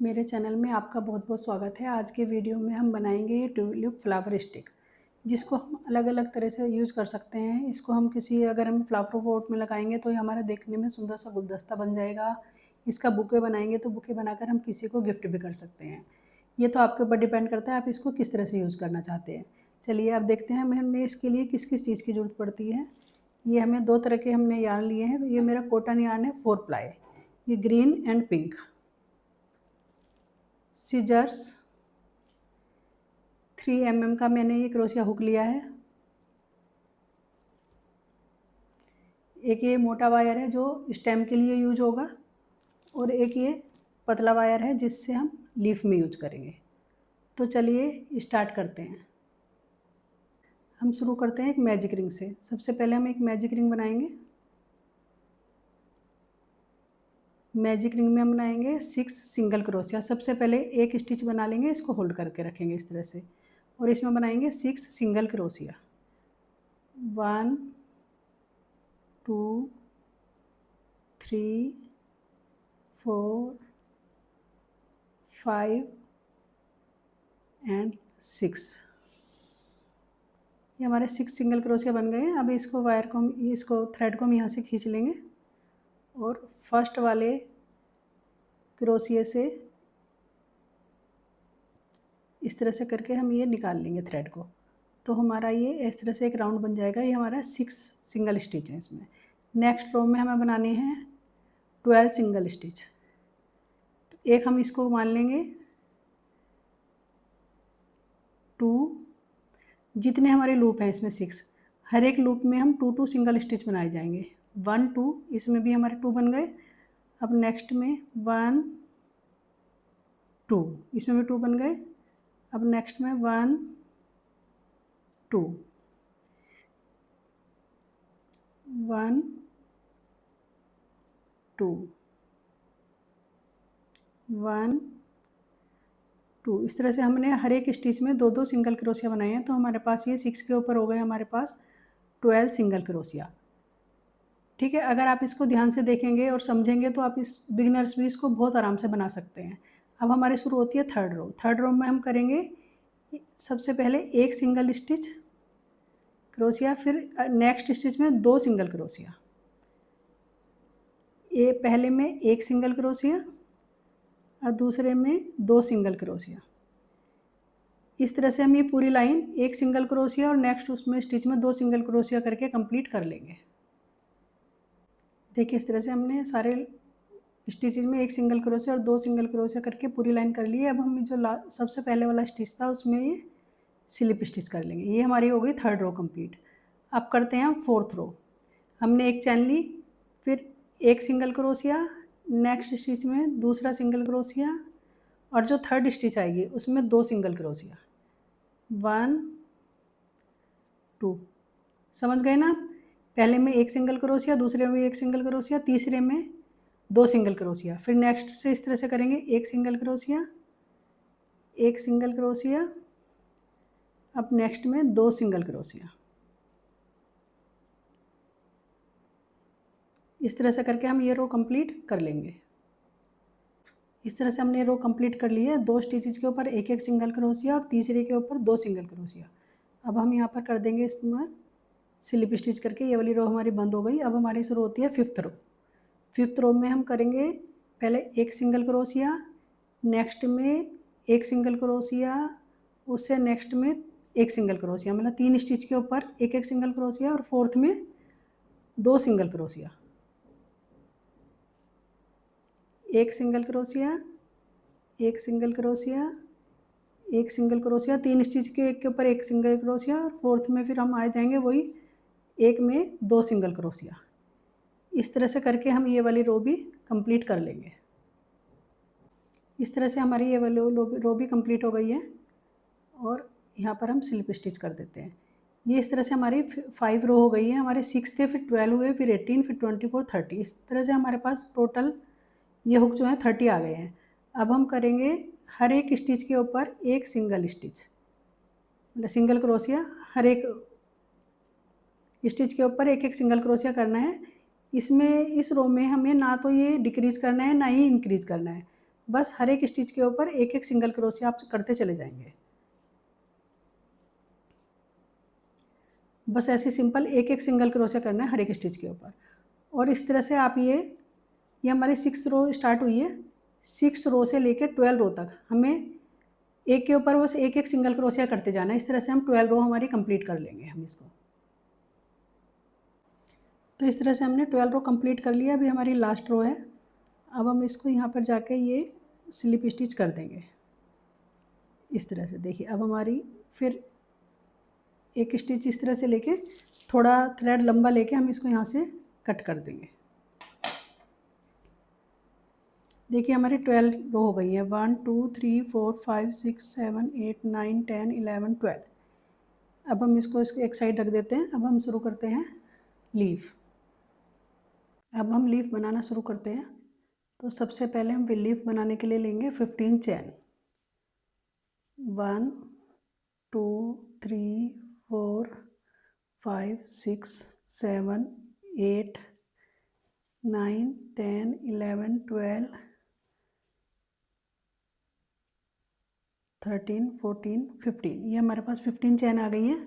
मेरे चैनल में आपका बहुत बहुत स्वागत है। आज के वीडियो में हम बनाएंगे ये ट्यूलिप फ्लावर स्टिक, जिसको हम अलग अलग तरह से यूज़ कर सकते हैं। इसको हम अगर हम फ्लावर पॉट में लगाएंगे तो ये हमारे देखने में सुंदर सा गुलदस्ता बन जाएगा। इसका बुके बनाएंगे तो बुके बनाकर हम किसी को गिफ्ट भी कर सकते हैं। ये तो आपके ऊपर डिपेंड करता है आप इसको किस तरह से यूज़ करना चाहते हैं। चलिए अब देखते हैं हमें इसके लिए किस किस चीज़ की ज़रूरत पड़ती है। ये हमें दो तरह के हमने यार्न लिए हैं। ये मेरा कॉटन यार्न है 4 प्लाई, ये green and pink. Scissors 3 mm का मैंने ये क्रोशिया हुक लिया है। एक ये मोटा वायर है जो स्टेम के लिए यूज होगा, और एक ये पतला वायर है जिससे हम लीफ में यूज करेंगे। तो चलिए स्टार्ट करते हैं। हम शुरू करते हैं एक मैजिक रिंग से। सबसे पहले हम एक मैजिक रिंग बनाएंगे। मैजिक रिंग में हम बनाएंगे 6 सिंगल क्रोशिया। सबसे पहले एक स्टिच बना लेंगे, इसको होल्ड करके रखेंगे इस तरह से, और इसमें बनाएंगे 6 सिंगल क्रोशिया। 1 2 3 4 5 एंड 6। ये हमारे 6 सिंगल क्रोशिया बन गए हैं। अब इसको थ्रेड को हम यहाँ से खींच लेंगे, और फर्स्ट वाले क्रोशिया से इस तरह से करके हम ये निकाल लेंगे थ्रेड को। तो हमारा ये इस तरह से एक राउंड बन जाएगा। ये हमारा 6 सिंगल स्टिच है इसमें। नेक्स्ट रो में हमें बनाने हैं 12 सिंगल स्टिच। तो एक हम इसको मान लेंगे 2, जितने हमारे लूप हैं इसमें 6, हर एक लूप में हम 2 2 सिंगल स्टिच बनाए जाएंगे। 1 2, इसमें भी हमारे 2 बन गए। अब नेक्स्ट में 1 2, इसमें भी 2 बन गए। अब नेक्स्ट में 1 2 1 2 1 2। इस तरह से हमने हर एक स्टिच में 2 2 सिंगल क्रोशिया बनाए हैं। तो हमारे पास ये 6 के ऊपर हो गए हमारे पास 12 सिंगल क्रोशिया। ठीक है, अगर आप इसको ध्यान से देखेंगे और समझेंगे तो आप बिगिनर्स भी इसको बहुत आराम से बना सकते हैं। अब हमारी शुरू होती है थर्ड रो। थर्ड रो में हम करेंगे सबसे पहले एक सिंगल स्टिच क्रोशिया, फिर नेक्स्ट स्टिच में 2 सिंगल क्रोशिया। ये पहले में एक सिंगल क्रोशिया और दूसरे में 2 सिंगल क्रोशिया। इस तरह से हम ये पूरी लाइन एक सिंगल क्रोशिया और नेक्स्ट उसमें स्टिच में 2 सिंगल क्रोशिया करके कंप्लीट कर लेंगे। देखिए इस तरह से हमने सारे स्टिचेज में एक सिंगल क्रोशिया और 2 सिंगल क्रोशिया करके पूरी लाइन कर ली है। अब हम जो सबसे पहले वाला स्टिच था उसमें ये स्लिप स्टिच कर लेंगे। ये हमारी हो गई थर्ड रो कंप्लीट। अब करते हैं हम फोर्थ रो। हमने एक चैन ली, फिर एक सिंगल क्रोशिया, नेक्स्ट स्टिच में दूसरा सिंगल क्रोशिया, और जो थर्ड स्टिच आएगी उसमें 2 सिंगल क्रोशिया। 1 2, समझ गए ना आप? पहले में एक सिंगल क्रोशिया, दूसरे में एक सिंगल क्रोशिया, तीसरे में 2 सिंगल क्रोशिया। फिर नेक्स्ट से इस तरह से करेंगे एक सिंगल क्रोशिया, एक सिंगल क्रोशिया, अब नेक्स्ट में 2 सिंगल क्रोशिया। इस तरह से करके हम ये रो कंप्लीट कर लेंगे। इस तरह से हमने रो कंप्लीट कर ली है। 2 स्टिचेज के ऊपर एक एक सिंगल क्रोशिया और तीसरे के ऊपर 2 सिंगल क्रोशिया। अब हम यहाँ पर कर देंगे इसमें स्लिप स्टिच करके। ये वाली रो हमारी बंद हो गई। अब हमारी शुरू होती है फिफ्थ रो। फिफ्थ रो में हम करेंगे पहले एक सिंगल क्रोशिया, नेक्स्ट में एक सिंगल क्रोशिया, उससे नेक्स्ट में एक सिंगल क्रोशिया, मतलब 3 स्टिच के ऊपर एक एक सिंगल क्रोशिया, और फोर्थ में 2 सिंगल क्रोशिया। एक सिंगल क्रोशिया, एक सिंगल क्रोशिया, एक सिंगल क्रोशिया, 3 स्टिच के एक के ऊपर एक सिंगल क्रोशिया, और फोर्थ में फिर हम आ जाएंगे वही एक में 2 सिंगल क्रोशिया। इस तरह से करके हम ये वाली रो भी कंप्लीट कर लेंगे। इस तरह से हमारी ये वाली रो भी कंप्लीट हो गई है, और यहाँ पर हम स्लिप स्टिच कर देते हैं। ये इस तरह से हमारी 5 रो हो गई है। हमारे 6 थे, फिर 12 हुए, फिर 18, फिर 24, 30। इस तरह से हमारे पास टोटल ये हुक जो है 30 आ गए हैं। अब हम करेंगे हर एक स्टिच के ऊपर एक सिंगल स्टिच, मतलब सिंगल क्रोशिया। हर एक स्टिच के ऊपर एक एक सिंगल क्रोशिया करना है। इसमें इस रो में हमें ना तो ये डिक्रीज़ करना है ना ही इंक्रीज़ करना है। बस हर एक स्टिच के ऊपर एक एक सिंगल क्रोशिया आप करते चले जाएंगे। बस ऐसे सिंपल एक एक सिंगल क्रोशिया करना है हर एक स्टिच के ऊपर। और इस तरह से आप ये हमारी 6th रो स्टार्ट हुई है। 6 रो से लेकर 12 रो तक हमें एक के ऊपर बस एक एक सिंगल क्रोशिया करते जाना है। इस तरह से हम 12 रो हमारी कंप्लीट कर लेंगे हम इसको। तो इस तरह से हमने 12 रो कंप्लीट कर लिया। अभी हमारी लास्ट रो है। अब हम इसको यहाँ पर जाके ये स्लिप स्टिच कर देंगे इस तरह से। देखिए अब हमारी फिर एक स्टिच इस तरह से लेके थोड़ा थ्रेड लंबा लेके हम इसको यहाँ से कट कर देंगे। देखिए हमारी 12 रो हो गई है। 1 2 3 4 5 6 7 8 9 10 11 12। अब हम इसको एक साइड रख देते हैं। अब हम शुरू करते हैं लीफ। अब हम लीफ बनाना शुरू करते हैं। तो सबसे पहले हम लीफ बनाने के लिए लेंगे 15 चैन। 1 2 3 4 5 6 7 8 9 10 11 12 13 14 15। ये हमारे पास 15 चैन आ गई हैं।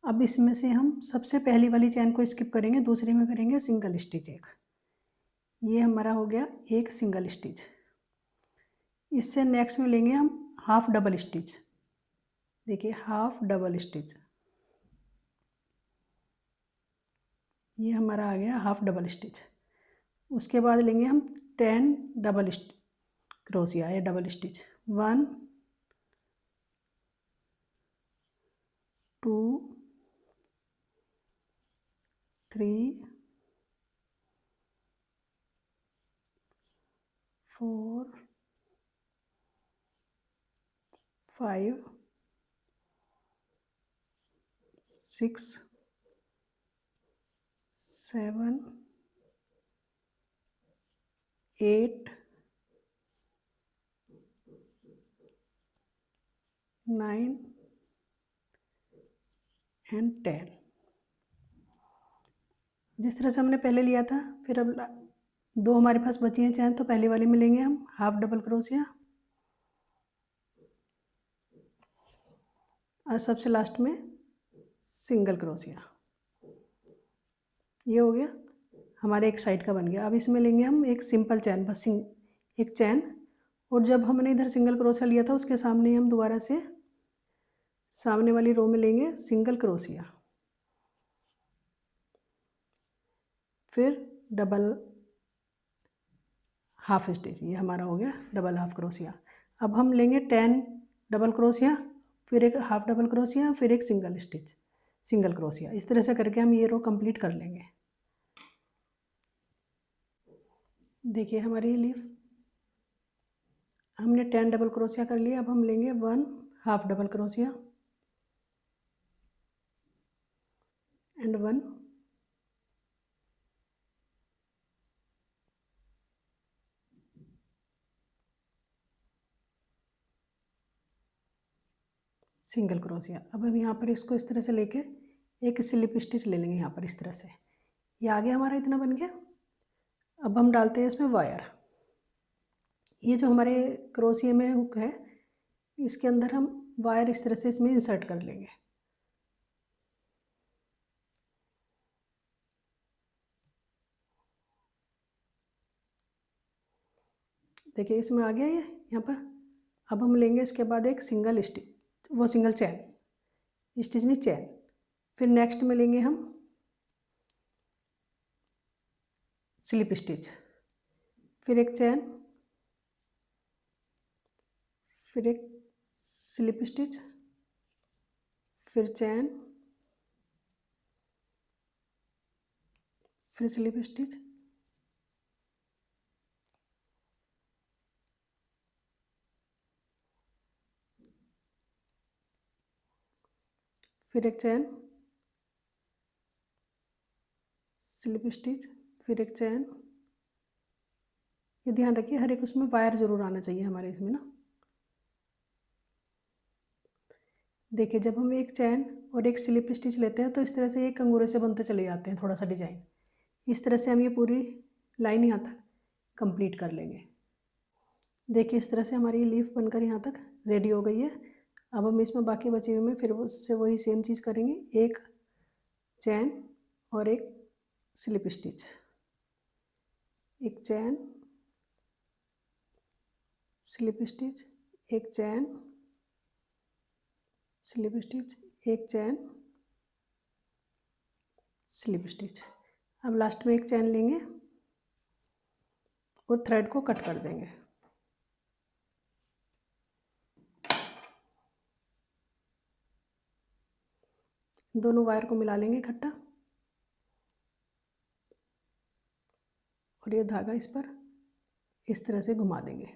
अब इसमें से हम सबसे पहली वाली चैन को स्किप करेंगे, दूसरी में करेंगे सिंगल स्टिच एक। ये हमारा हो गया एक सिंगल स्टिच। इससे नेक्स्ट में लेंगे हम हाफ डबल स्टिच। देखिए हाफ डबल स्टिच, ये हमारा आ गया हाफ डबल स्टिच। उसके बाद लेंगे हम 10 डबल क्रोशिया या डबल स्टिच। 1 2 3 4 5 6 7 8 9 एंड 10। जिस तरह से हमने पहले लिया था। फिर अब दो हमारे पास बची हैं चैन, तो पहली वाली में लेंगे हम हाफ डबल क्रोशिया और सबसे लास्ट में सिंगल क्रोशिया। ये हो गया हमारे एक साइड का बन गया। अब इसमें लेंगे हम एक सिंपल चैन, बस एक चैन। और जब हमने इधर सिंगल क्रोशिया लिया था उसके सामने हम दोबारा से सामने वाली रो में लेंगे सिंगल क्रोशिया, फिर डबल हाफ स्टिच। ये हमारा हो गया डबल हाफ क्रोशिया। अब हम लेंगे 10 डबल क्रोशिया, फिर एक हाफ डबल क्रोशिया, फिर एक सिंगल स्टिच सिंगल क्रोशिया। इस तरह से करके हम ये रो कंप्लीट कर लेंगे। देखिए हमारी लीफ हमने 10 डबल क्रोशिया कर लिया। अब हम लेंगे 1 half double crochet and 1 single crochet. अब हम यहाँ पर इसको इस तरह से लेके एक स्लिप स्टिच ले लेंगे यहाँ पर इस तरह से। ये आगे हमारा इतना बन गया। अब हम डालते हैं इसमें वायर। ये जो हमारे क्रोशिया में हुक है, इसके अंदर हम वायर इस तरह से इसमें इंसर्ट कर लेंगे। देखिए इसमें आ गया ये यहाँ पर। अब हम लेंगे इसके बाद एक सिंगल स्टिच, वो सिंगल चैन, स्टिच नहीं चैन। फिर नेक्स्ट में लेंगे हम स्लिप स्टिच, फिर एक चैन, फिर एक स्लिप स्टिच, फिर चैन, फिर स्लिप स्टिच, फिर एक चैन, स्लिप स्टिच, फिर एक चैन। ये ध्यान रखिए हर एक उसमें वायर जरूर आना चाहिए हमारे इसमें ना। देखिए जब हम एक चैन और एक स्लिप स्टिच लेते हैं तो इस तरह से ये कंगूरे से बनते चले जाते हैं, थोड़ा सा डिजाइन। इस तरह से हम ये पूरी लाइन यहाँ तक कंप्लीट कर लेंगे। देखिए इस तरह से हमारी लीफ बनकर यहाँ तक रेडी हो गई है। अब हम इसमें बाकी बचे हुए में फिर उससे वही सेम चीज़ करेंगे, एक चैन और एक स्लिप स्टिच, एक चैन स्लिप स्टिच, एक चैन स्लिप स्टिच, एक चैन स्लिप स्टिच। अब लास्ट में एक चैन लेंगे और थ्रेड को कट कर देंगे। दोनों वायर को मिला लेंगे इकट्ठा और ये धागा इस पर इस तरह से घुमा देंगे।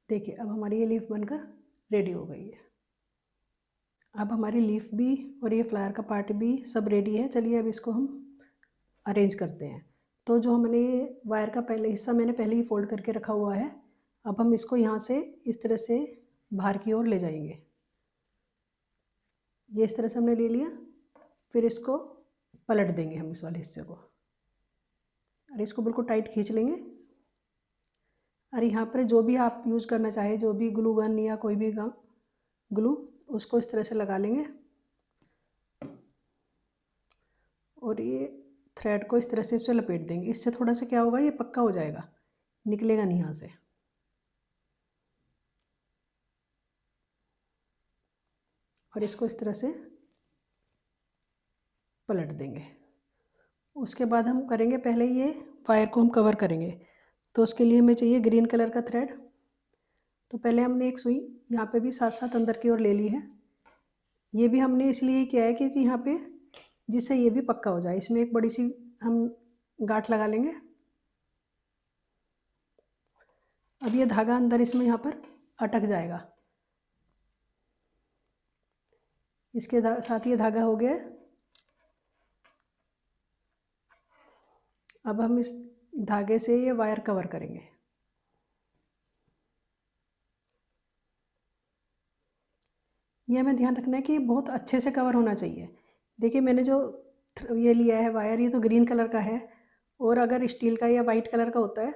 देखिए अब हमारी ये लीफ बनकर रेडी हो गई है। अब हमारी लीफ भी और ये फ्लावर का पार्ट भी सब रेडी है। चलिए अब इसको हम अरेंज करते हैं। तो जो हमने वायर का पहले हिस्सा मैंने पहले ही फोल्ड करके रखा हुआ है, अब हम इसको यहाँ से इस तरह से बाहर की ओर ले जाएंगे। ये इस तरह से हमने ले लिया, फिर इसको पलट देंगे हम इस वाले हिस्से को और इसको बिल्कुल टाइट खींच लेंगे। और यहाँ पर जो भी आप यूज़ करना चाहे, जो भी ग्लू गन या कोई भी ग्लू, उसको इस तरह से लगा लेंगे और ये थ्रेड को इस तरह से इस पर लपेट देंगे। इससे थोड़ा सा क्या होगा, ये पक्का हो जाएगा, निकलेगा नहीं यहाँ से। और इसको इस तरह से पलट देंगे। उसके बाद हम करेंगे, पहले ये वायर को हम कवर करेंगे, तो उसके लिए हमें चाहिए ग्रीन कलर का थ्रेड। तो पहले हमने एक सुई यहाँ पे भी साथ साथ अंदर की ओर ले ली है। ये भी हमने इसलिए किया है क्योंकि यहाँ पे जिससे ये भी पक्का हो जाए। इसमें एक बड़ी सी हम गांठ लगा लेंगे। अब ये धागा अंदर इसमें यहाँ पर अटक जाएगा। इसके साथ ये धागा हो गया। अब हम इस धागे से ये वायर कवर करेंगे। ये हमें ध्यान रखना है कि बहुत अच्छे से कवर होना चाहिए। देखिए मैंने जो ये लिया है वायर, ये तो ग्रीन कलर का है, और अगर स्टील का या वाइट कलर का होता है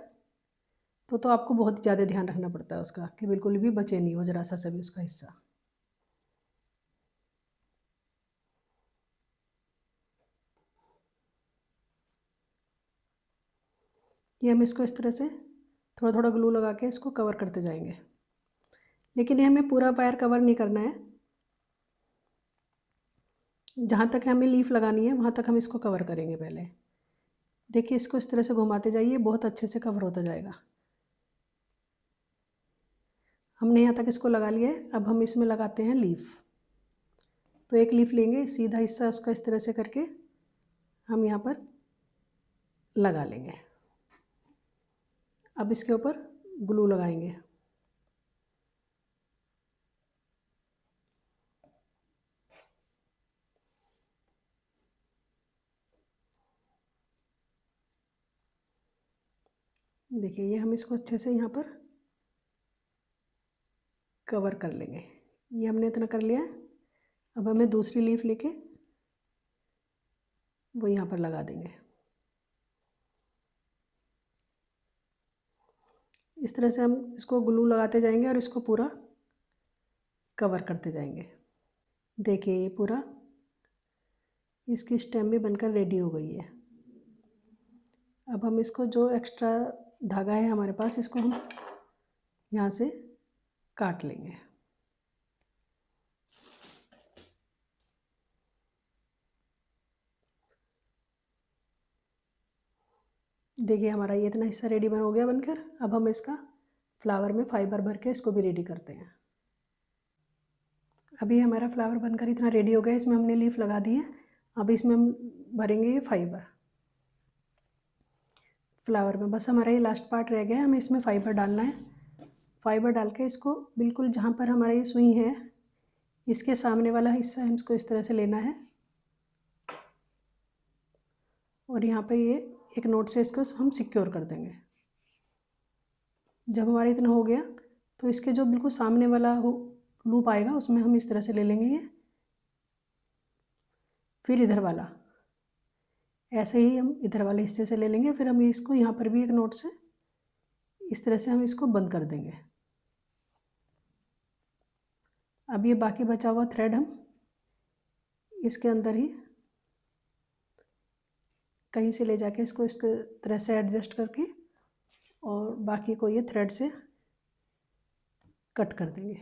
तो आपको बहुत ज़्यादा ध्यान रखना पड़ता है उसका, कि बिल्कुल भी बचे नहीं हो जरा सा सभी उसका हिस्सा। ये हम इसको इस तरह से थोड़ा थोड़ा ग्लू लगा के इसको कवर करते जाएंगे। लेकिन ये हमें पूरा वायर कवर नहीं करना है, जहाँ तक हमें लीफ लगानी है वहाँ तक हम इसको कवर करेंगे पहले। देखिए इसको इस तरह से घुमाते जाइए, बहुत अच्छे से कवर होता जाएगा। हमने यहाँ तक इसको लगा लिया है। अब हम इसमें लगाते हैं लीफ। तो एक लीफ लेंगे, सीधा हिस्सा उसका इस तरह से करके हम यहाँ पर लगा लेंगे। अब इसके ऊपर ग्लू लगाएंगे। देखिए ये हम इसको अच्छे से यहाँ पर कवर कर लेंगे। ये हमने इतना कर लिया है। अब हमें दूसरी लीफ लेके वो यहाँ पर लगा देंगे। इस तरह से हम इसको ग्लू लगाते जाएंगे और इसको पूरा कवर करते जाएंगे। देखिए ये पूरा इसकी स्टेम भी बनकर रेडी हो गई है। अब हम इसको जो एक्स्ट्रा धागा है हमारे पास, इसको हम यहाँ से काट लेंगे। देखिए हमारा ये इतना हिस्सा रेडी हो गया बनकर। अब हम इसका फ्लावर में फाइबर भर के इसको भी रेडी करते हैं। अभी हमारा फ्लावर बनकर इतना रेडी हो गया, इसमें हमने लीफ लगा दी है। अब इसमें हम भरेंगे ये फाइबर फ्लावर में। बस हमारा ये लास्ट पार्ट रह गया है, हमें इसमें फाइबर डालना है। फाइबर डाल के इसको बिल्कुल जहाँ पर हमारा ये सुई है इसके सामने वाला हिस्सा है, इसको इस तरह से लेना है और यहाँ पर ये एक नोट से इसको हम सिक्योर कर देंगे। जब हमारा इतना हो गया तो इसके जो बिल्कुल सामने वाला लूप आएगा उसमें हम इस तरह से ले लेंगे ये, फिर इधर वाला ऐसे ही हम इधर वाले हिस्से से ले लेंगे, फिर हम इसको यहाँ पर भी एक नोट से इस तरह से हम इसको बंद कर देंगे। अब ये बाकी बचा हुआ थ्रेड हम इसके अंदर ही कहीं से ले जाके इसको इस तरह से एडजस्ट करके और बाकी को ये थ्रेड से कट कर देंगे।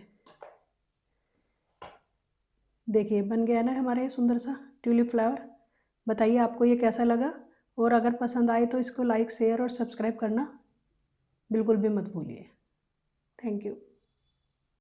देखिए बन गया ना हमारे सुंदर सा ट्यूलिप फ्लावर। बताइए आपको ये कैसा लगा, और अगर पसंद आए तो इसको लाइक शेयर और सब्सक्राइब करना बिल्कुल भी मत भूलिए। Thank you.